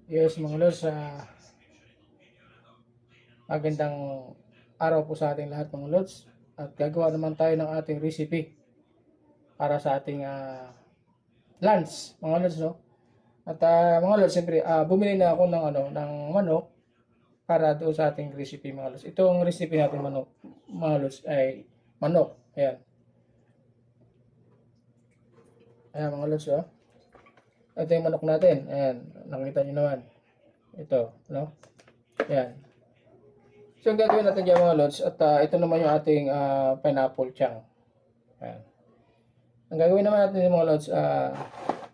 Yes, mga lods, magandang araw po sa ating lahat mga lods. At gagawa naman tayo ng ating recipe para sa ating lunch mga lods, no? At mga lods, siyempre, bumili na ako ng manok para doon sa ating recipe mga lods. Itong recipe natin manok, mga lods, ay manok. Ayan. Ayan mga lods, oh. Ito yung manok natin. Ayan, nakita nyo naman. Ito, no? Ayan. So, ang gagawin natin dyan mga lods, at ito naman yung ating pineapple chang. Ayan. Ang gagawin naman natin mga lods,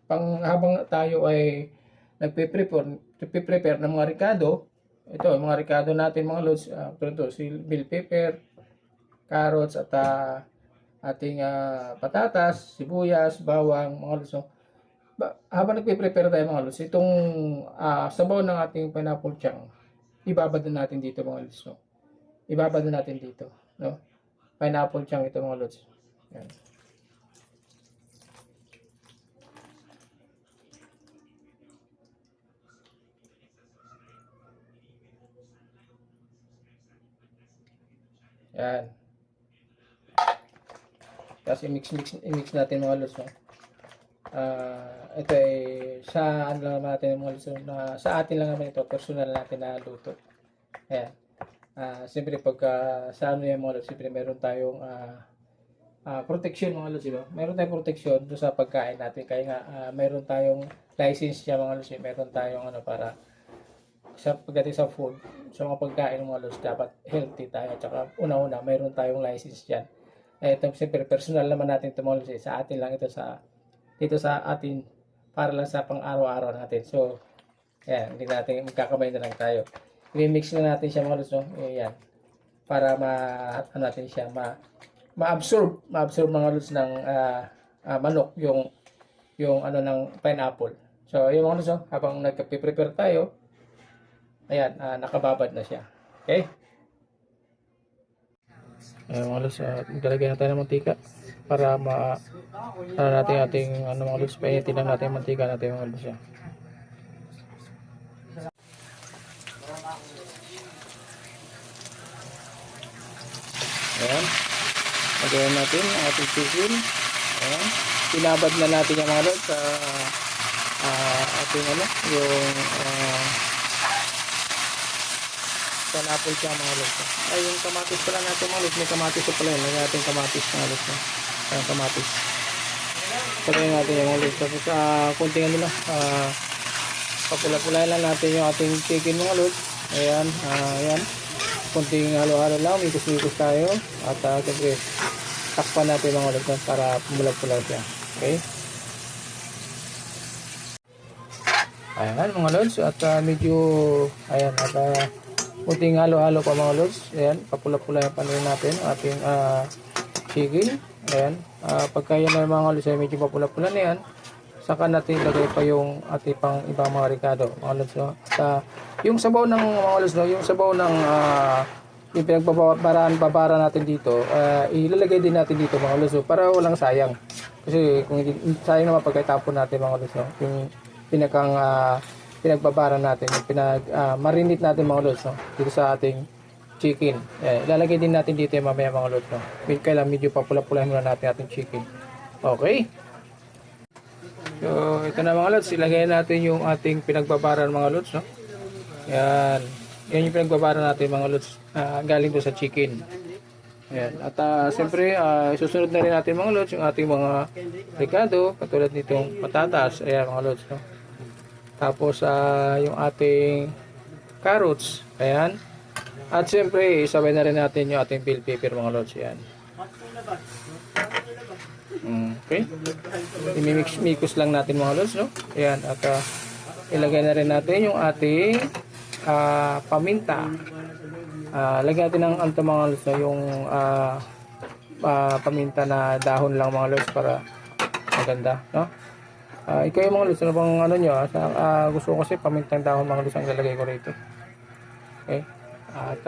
habang tayo ay nagpe-prepare ng mga ricado, ito, mga ricado natin mga lods, ito, si bell pepper, carrots, at ating patatas, sibuyas, bawang, mga lods. So, habang nagpe-prepare tayo mga lods, itong sabaw ng ating pineapple chang, ibabad na natin dito mga lods. No? Ibabad na natin dito. No? Pineapple chang ito mga lods. Yan. Yan. Tapos i-mix natin mga lods. No? Ito ay sa ano lang natin mga lods, na sa atin lang naman ito, personal natin na luto. Ayan. Siyempre pagka sa ano yan mga lods, siyempre meron tayong protection mga lods, diba? Meron tayong protection doon sa pagkain natin. Kaya nga meron tayong license siya mga lods, meron tayong ano para sa pagdating sa food, sa mga pagkain ng mga lods, dapat healthy tayo. At saka una-una, meron tayong license dyan. Ito, siyempre, personal naman natin ito mga lods. Sa atin lang ito, dito sa atin, para lang sa pang-araw-araw natin. So, yan, hindi natin, magkakamay na lang tayo. I-mix na natin siya mga lods, no? Yan. Para ano natin siya, ma-absorb mga lods ng manok, yung ano ng pineapple. So, yung mga lods, no? Habang nagpe-prepare tayo, ayan, nakababad na siya. Okay? Ayan mga lods, galagyan na tayo ng mantika para natin ating mga lods, painitin lang natin yung mantika natin mga lods. Ayan. Magawa natin ang ating chicken. Ayan. Pinabad na natin yung mga lods sa ating yung pineapple siya mga lods. Ay, yung kamatis pala natin mga lods. May kamatis pala yun. Lagyan natin kamatis mga lods. Ayan, kamatis. Lagyan natin yung mga lods. Tapos kunting ano lang. Papula-pulayan lang natin yung ating chicken mga lods. Ayan. Ayan. Kunting halo-halo lang. Mikos-mikos tayo. At siyempre, takpan natin mga lods para pumula-pula siya. Okay? Ayan mga lods. At medyo, ayan, at kunting halo-halo pa mga lods. Ayan, papula-pula yung panin natin ating chicken. Ayan, pagka yan na mga lods ay medyo papula-pula na yan, saka natin ilagay pa yung ating pang ibang mga ricado mga lods. No? At yung sabaw ng mga lods, no? Yung sabaw ng yung pinagbabaran natin dito, ilalagay din natin dito mga lods, no? Para walang sayang. Kasi kung hindi, sayang naman pagkatapon natin mga lods, no? Yung pinagbabaran natin, yung marinate natin mga lods, no? Dito sa ating chicken. Ilalagay din natin dito yung mamaya mga lods, no? Kailangan medyo papula-pulahin muna natin ating chicken. Okay. So, ito na mga lods, ilagay natin yung ating pinagbabaran mga lods, no? Yan. Yan yung pinagbabaran natin mga lods, galing doon sa chicken. Ayan. At siyempre, susunod na rin natin mga lods yung ating mga ricado, katulad nitong patatas. Ayan mga lods, no? Tapos yung ating carrots. Ayan. At siyempre, isabay na rin natin yung ating bell pepper mga lods. Ayan. Okay. Imimix-mikos lang natin mga lods, no? Ayan. At ilagay na rin natin yung ating paminta. Lagyan natin ng mga lods, no? Yung paminta na dahon lang mga lods para maganda, no? Ikaw yung mga lods, ano bang ano nyo? Gusto ko kasi pamintang dahon mga lods ang ilalagay ko rito. Okay. At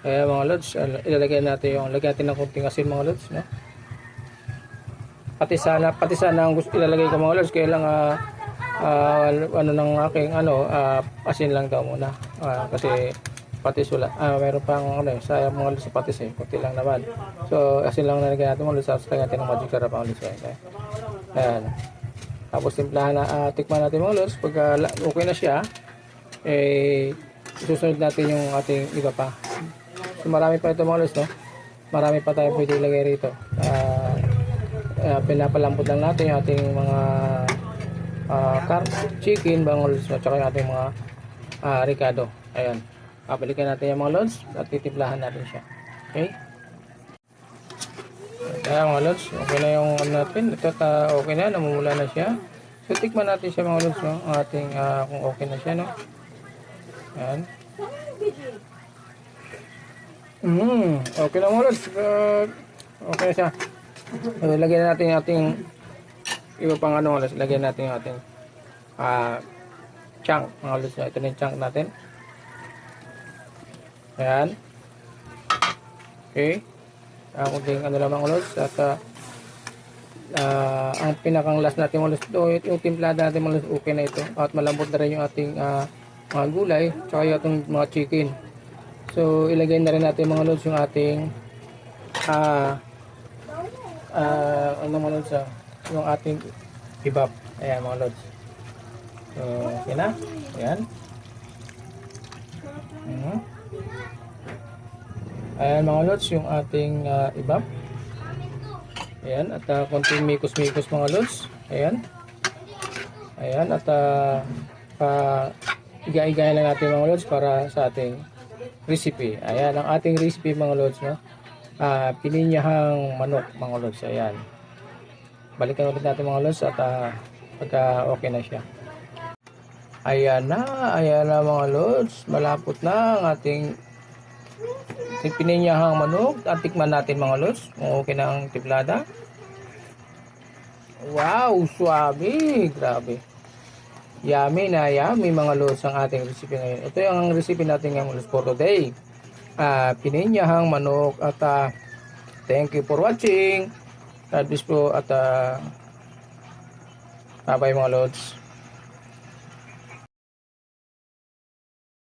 mga lods, lagyan natin ng konting asin mga lods, no? pati sana ang gusto ilalagay ko mga lods, kaya lang ano ng aking asin lang daw muna. Kasi patis wala. Meron pang sayang mga lods sa patis kunti lang naman. So asin lang nalagyan natin mga lods, tapos lagyan natin ng magic sarap mga lods. Ayan. Tapos timplahan na, tikman natin mga lods. Pag okay na siya, susunod natin yung ating iba pa. So marami pa ito mga lods, no? Marami pa tayo pwede ilagay rito. Pinapalambot lang natin yung ating mga chicken, mga lods, at saka yung ating mga ricado. Ayan. Balikan natin yung mga lods at titimplahan natin siya. Okay? Ayan mga lods, okay na yung natin. Ito okay na, namumula na siya. So tikman natin siya mga lods, no? Ang ating kung okay na siya, no? Ayan. Okay na mga lods. Okay na siya. Lagyan natin yung ating iba pang mga lods. Lagyan natin yung ating chunk mga lods. Ito na yung chunk natin. Ayan. Okay. Kunting lang mga lods. At ang pinakang last natin mga lods, yung timplada natin mga lods, okay na ito. At malambot na rin yung ating mga gulay, tsaka yung ating mga chicken. So ilagay na rin natin mga lods yung ating mga lods, yung ating kebab. Ayan mga lods. So okay na. Ayan. Ayan mga lods, yung ating ibab. Ayan, at konting mikos-mikos mga lods. Ayan. Ayan, at iga-igayan lang natin mga lods para sa ating recipe. Ayan, ang ating recipe mga lods, no? Pininyahang manok mga lods. Ayan. Balikan ulit natin mga lods at pagka okay na siya. Ayan na mga lods. Malapot na ang ating pininyahang manok. At tikman natin mga lods kung okay na ang tiplada. Wow, swabe, grabe. Yummy na yummy mga lods ang ating recipe ngayon. Ito yung recipe natin ngayon lods for today. Pininyahang manok. At thank you for watching. God bless po at bye bye mga lods.